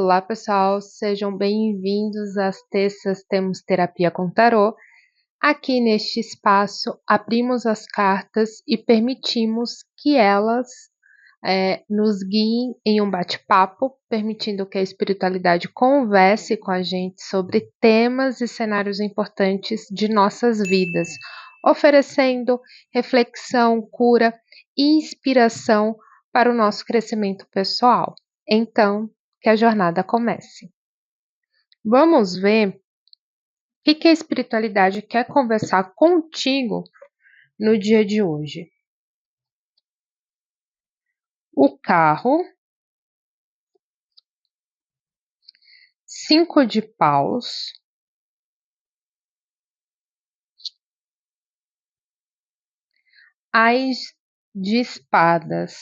Olá, pessoal, sejam bem-vindos às terças Temos Terapia com Tarô. Aqui neste espaço, abrimos as cartas e permitimos que elas nos guiem em um bate-papo, permitindo que a espiritualidade converse com a gente sobre temas e cenários importantes de nossas vidas, oferecendo reflexão, cura e inspiração para o nosso crescimento pessoal. Então, que a jornada comece. Vamos ver o que a espiritualidade quer conversar contigo no dia de hoje. O carro, 5 de paus, Ás de espadas.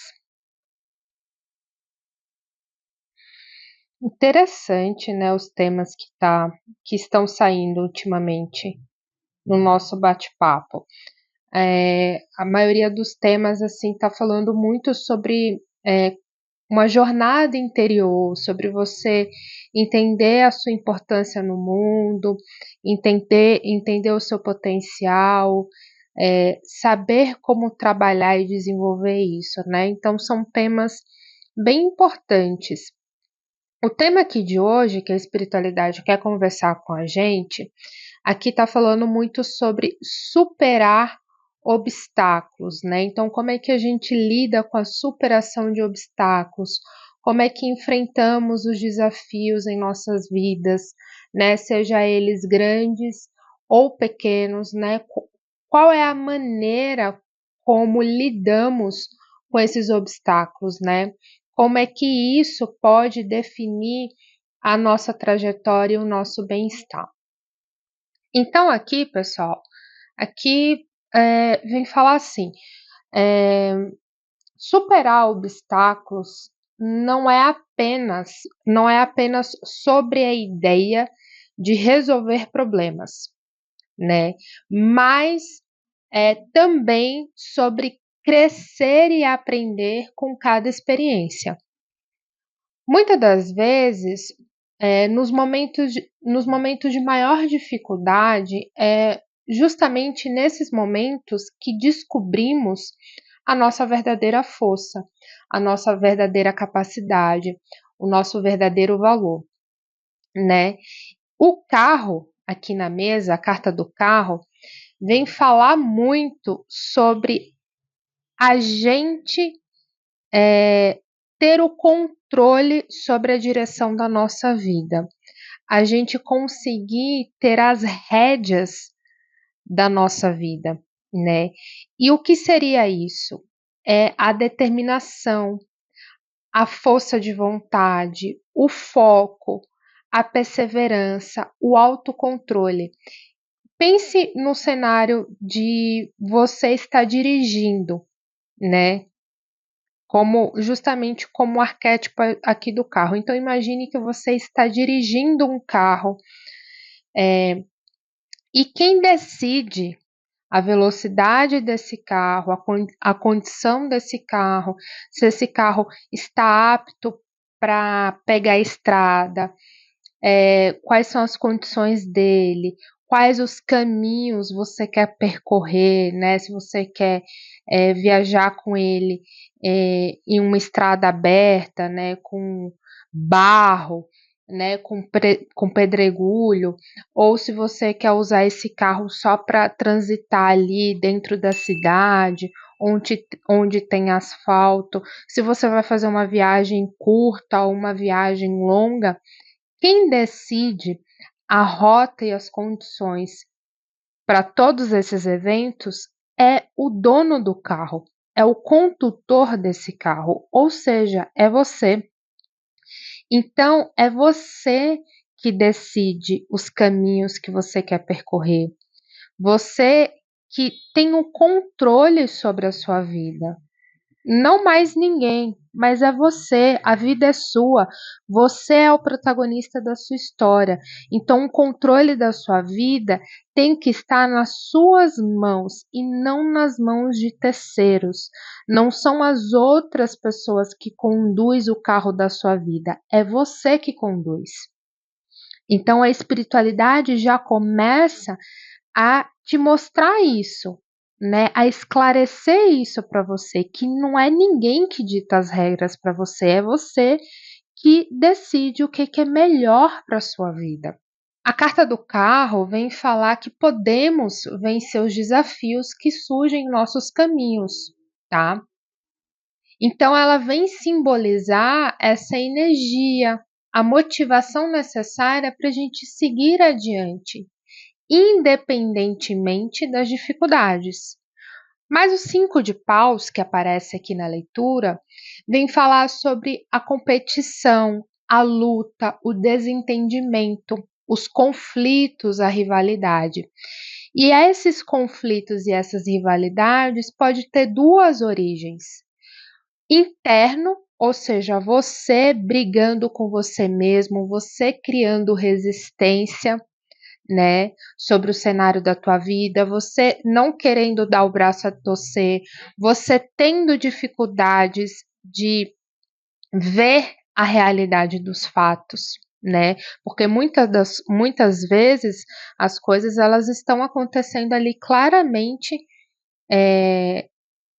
Interessante, né, os temas que estão saindo ultimamente no nosso bate-papo. A maioria dos temas, assim, tá falando muito sobre uma jornada interior, sobre você entender a sua importância no mundo, entender o seu potencial, saber como trabalhar e desenvolver isso, né? Então, são temas bem importantes. O tema aqui de hoje, que a espiritualidade quer conversar com a gente, aqui está falando muito sobre superar obstáculos, né? Então, como é que a gente lida com a superação de obstáculos? Como é que enfrentamos os desafios em nossas vidas, né? Seja eles grandes ou pequenos, né? Qual é a maneira como lidamos com esses obstáculos, né? Como é que isso pode definir a nossa trajetória e o nosso bem-estar? Então, aqui, pessoal, vem falar assim, superar obstáculos não é apenas sobre a ideia de resolver problemas, né? Mas é também sobre crescer e aprender com cada experiência. Muitas das vezes, nos momentos de maior dificuldade, é justamente nesses momentos que descobrimos a nossa verdadeira força, a nossa verdadeira capacidade, o nosso verdadeiro valor, né? O carro, aqui na mesa, a carta do carro, vem falar muito sobre a gente ter o controle sobre a direção da nossa vida, a gente conseguir ter as rédeas da nossa vida, né? E o que seria isso? É a determinação, a força de vontade, o foco, a perseverança, o autocontrole. Pense no cenário de você estar dirigindo, né? Justamente como o arquétipo aqui do carro. Então, imagine que você está dirigindo um carro, e quem decide a velocidade desse carro, a condição desse carro, se esse carro está apto para pegar a estrada, quais são as condições dele, quais os caminhos você quer percorrer, né? Se você quer viajar com ele em uma estrada aberta, né? Com barro, né? Com pedregulho, ou se você quer usar esse carro só para transitar ali dentro da cidade, onde tem asfalto, se você vai fazer uma viagem curta ou uma viagem longa. Quem decide a rota e as condições para todos esses eventos é o dono do carro, é o condutor desse carro, ou seja, é você. Então, é você que decide os caminhos que você quer percorrer, você que tem o controle sobre a sua vida, Não mais ninguém, mas é você, a vida é sua, você é o protagonista da sua história. Então, o controle da sua vida tem que estar nas suas mãos e não nas mãos de terceiros. Não são as outras pessoas que conduzem o carro da sua vida, é você que conduz. Então, a espiritualidade já começa a te mostrar isso, né? A esclarecer isso para você, que não é ninguém que dita as regras para você, é você que decide o que, que é melhor para sua vida. A carta do carro vem falar que podemos vencer os desafios que surgem em nossos caminhos, tá? Então ela vem simbolizar essa energia, a motivação necessária para a gente seguir adiante, independentemente das dificuldades. Mas o 5 de paus, que aparece aqui na leitura, vem falar sobre a competição, a luta, o desentendimento, os conflitos, a rivalidade. E esses conflitos e essas rivalidades pode ter duas origens. Interno, ou seja, você brigando com você mesmo, você criando resistência, né, sobre o cenário da tua vida, você não querendo dar o braço a torcer, você tendo dificuldades de ver a realidade dos fatos, né? Porque muitas vezes as coisas elas estão acontecendo ali claramente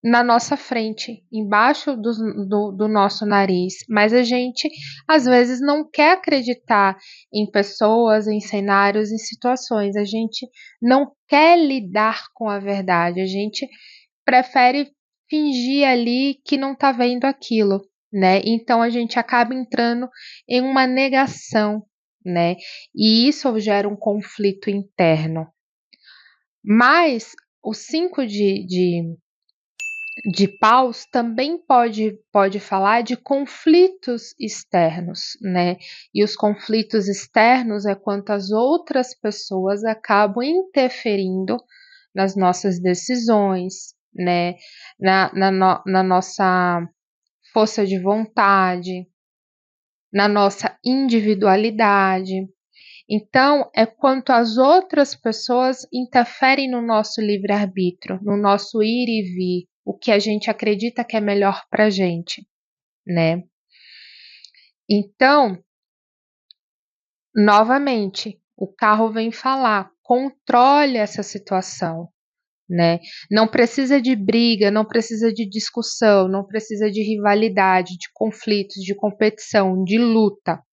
na nossa frente, embaixo do nosso nariz, mas a gente às vezes não quer acreditar em pessoas, em cenários, em situações, a gente não quer lidar com a verdade, a gente prefere fingir ali que não está vendo aquilo, né? Então a gente acaba entrando em uma negação, né? E isso gera um conflito interno. Mas o 5 de paus também pode falar de conflitos externos, né? E os conflitos externos é quando as outras pessoas acabam interferindo nas nossas decisões, né? Na nossa força de vontade, na nossa individualidade. Então, é quanto as outras pessoas interferem no nosso livre-arbítrio, no nosso ir e vir, o que a gente acredita que é melhor para a gente, né? Então, novamente, o carro vem falar, controle essa situação, né? Não precisa de briga, não precisa de discussão, não precisa de rivalidade, de conflitos, de competição, de luta.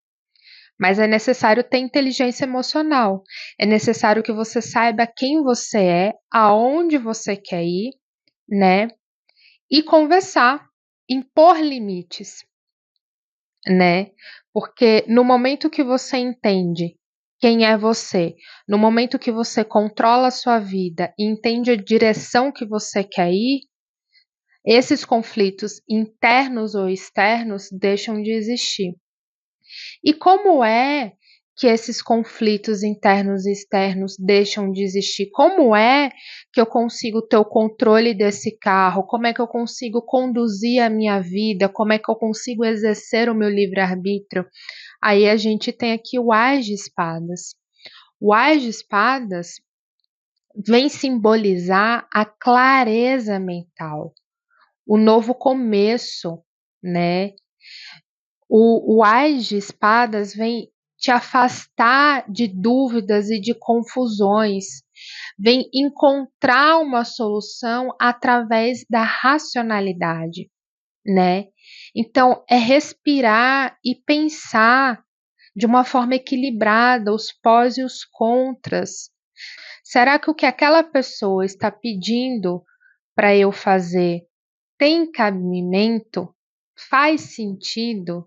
Mas é necessário ter inteligência emocional. É necessário que você saiba quem você é, aonde você quer ir, né? E conversar, impor limites, né? Porque no momento que você entende quem é você, no momento que você controla a sua vida e entende a direção que você quer ir, esses conflitos internos ou externos deixam de existir. E como é que esses conflitos internos e externos deixam de existir? Como é que eu consigo ter o controle desse carro? Como é que eu consigo conduzir a minha vida? Como é que eu consigo exercer o meu livre-arbítrio? Aí a gente tem aqui o Ás de Espadas. O Ás de Espadas vem simbolizar a clareza mental, o novo começo, né? O Ás de Espadas vem te afastar de dúvidas e de confusões, vem encontrar uma solução através da racionalidade, né? Então, é respirar e pensar de uma forma equilibrada os pós e os contras. Será que o que aquela pessoa está pedindo para eu fazer tem cabimento? Faz sentido?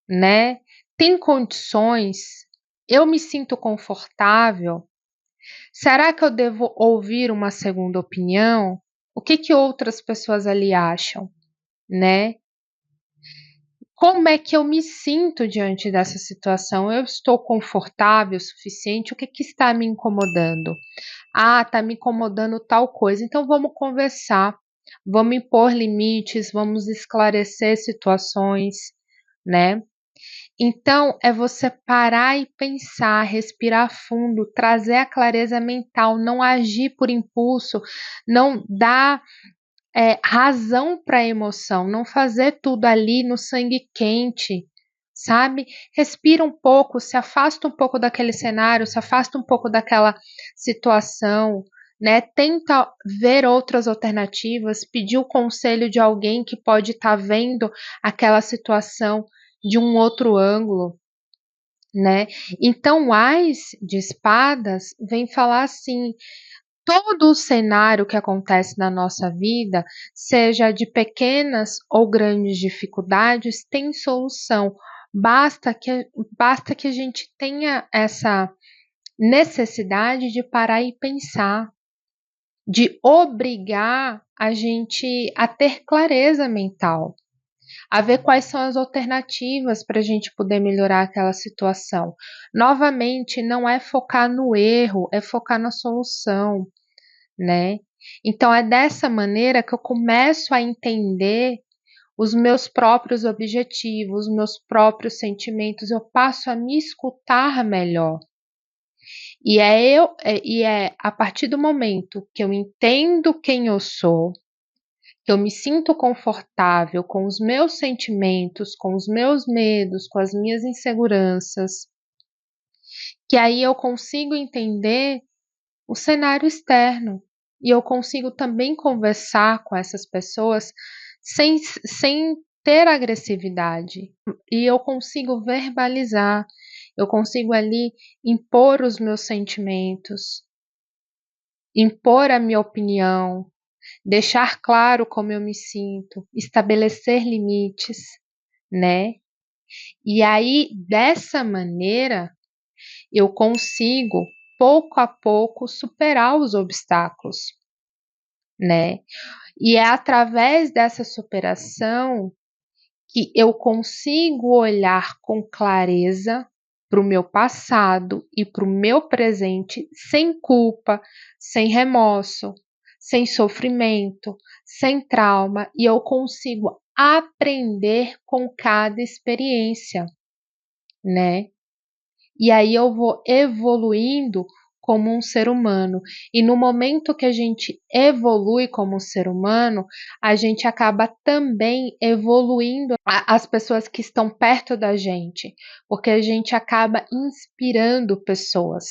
Né? Tem condições? Eu me sinto confortável? Será que eu devo ouvir uma segunda opinião? O que que outras pessoas ali acham, né? Como é que eu me sinto diante dessa situação? Eu estou confortável o suficiente? O que que está me incomodando? Ah, está me incomodando tal coisa. Então vamos conversar. vamos impor limites, vamos esclarecer situações, né? Então, é você parar e pensar, respirar fundo, trazer a clareza mental, não agir por impulso, não dar razão para a emoção, não fazer tudo ali no sangue quente, sabe? Respira um pouco, se afasta um pouco daquele cenário, se afasta um pouco daquela situação, né? Tenta ver outras alternativas, pedir o conselho de alguém que pode estar vendo aquela situação de um outro ângulo, né? Então, o Ás de Espadas vem falar assim: todo o cenário que acontece na nossa vida, seja de pequenas ou grandes dificuldades, tem solução. Basta que a gente tenha essa necessidade de parar e pensar, de obrigar a gente a ter clareza mental, a ver quais são as alternativas para a gente poder melhorar aquela situação. Novamente, não é focar no erro, é focar na solução, né? Então é dessa maneira que eu começo a entender os meus próprios objetivos, os meus próprios sentimentos, eu passo a me escutar melhor. E é a partir do momento que eu entendo quem eu sou, que eu me sinto confortável com os meus sentimentos, com os meus medos, com as minhas inseguranças, que aí eu consigo entender o cenário externo e eu consigo também conversar com essas pessoas sem ter agressividade e eu consigo verbalizar, eu consigo ali impor os meus sentimentos, impor a minha opinião, deixar claro como eu me sinto, estabelecer limites, né? E aí, dessa maneira, eu consigo, pouco a pouco, superar os obstáculos, né? E é através dessa superação que eu consigo olhar com clareza para o meu passado e para o meu presente sem culpa, sem remorso, sem sofrimento, sem trauma, e eu consigo aprender com cada experiência, né? E aí eu vou evoluindo como um ser humano. E no momento que a gente evolui como ser humano, a gente acaba também evoluindo as pessoas que estão perto da gente, porque a gente acaba inspirando pessoas,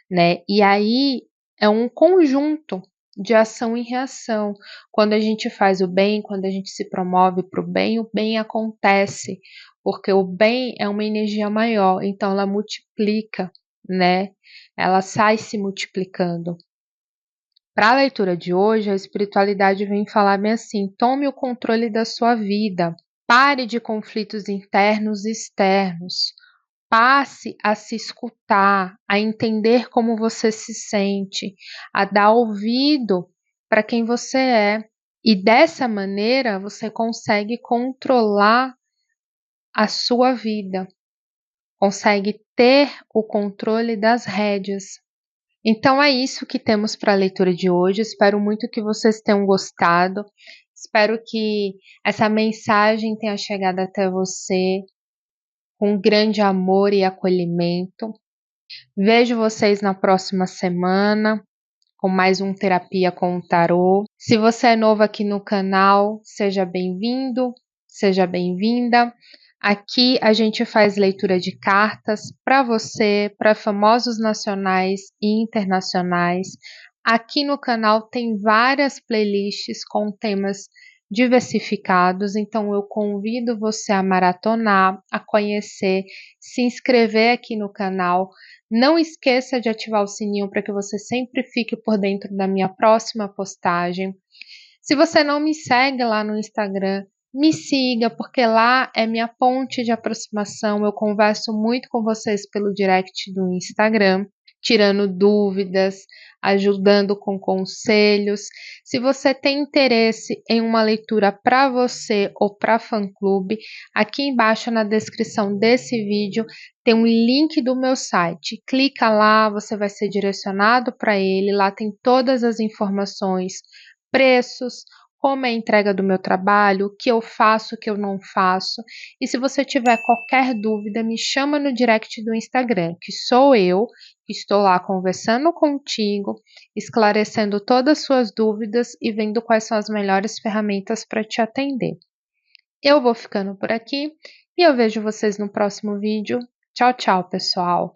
né? E aí é um conjunto de ação e reação. Quando a gente faz o bem, quando a gente se promove para o bem acontece, porque o bem é uma energia maior, então ela multiplica, né? Ela sai se multiplicando. Para a leitura de hoje, a espiritualidade vem falar bem assim: tome o controle da sua vida, pare de conflitos internos e externos, passe a se escutar, a entender como você se sente, a dar ouvido para quem você é. E dessa maneira você consegue controlar a sua vida, consegue ter o controle das rédeas. Então é isso que temos para a leitura de hoje. Espero muito que vocês tenham gostado. Espero que essa mensagem tenha chegado até você com grande amor e acolhimento. Vejo vocês na próxima semana com mais um Terapia com o Tarô. Se você é novo aqui no canal, seja bem-vindo, seja bem-vinda. Aqui a gente faz leitura de cartas para você, para famosos nacionais e internacionais. Aqui no canal tem várias playlists com temas diversificados, então eu convido você a maratonar, a conhecer, se inscrever aqui no canal. Não esqueça de ativar o sininho para que você sempre fique por dentro da minha próxima postagem. Se você não me segue lá no Instagram, me siga, porque lá é minha ponte de aproximação. Eu converso muito com vocês pelo direct do Instagram, tirando dúvidas, ajudando com conselhos. Se você tem interesse em uma leitura para você ou para fã-clube, aqui embaixo na descrição desse vídeo tem um link do meu site. Clica lá, você vai ser direcionado para ele. Lá tem todas as informações, preços, como é a entrega do meu trabalho, o que eu faço, o que eu não faço. E se você tiver qualquer dúvida, me chama no direct do Instagram, que sou eu, que estou lá conversando contigo, esclarecendo todas as suas dúvidas e vendo quais são as melhores ferramentas para te atender. Eu vou ficando por aqui e eu vejo vocês no próximo vídeo. Tchau, tchau, pessoal!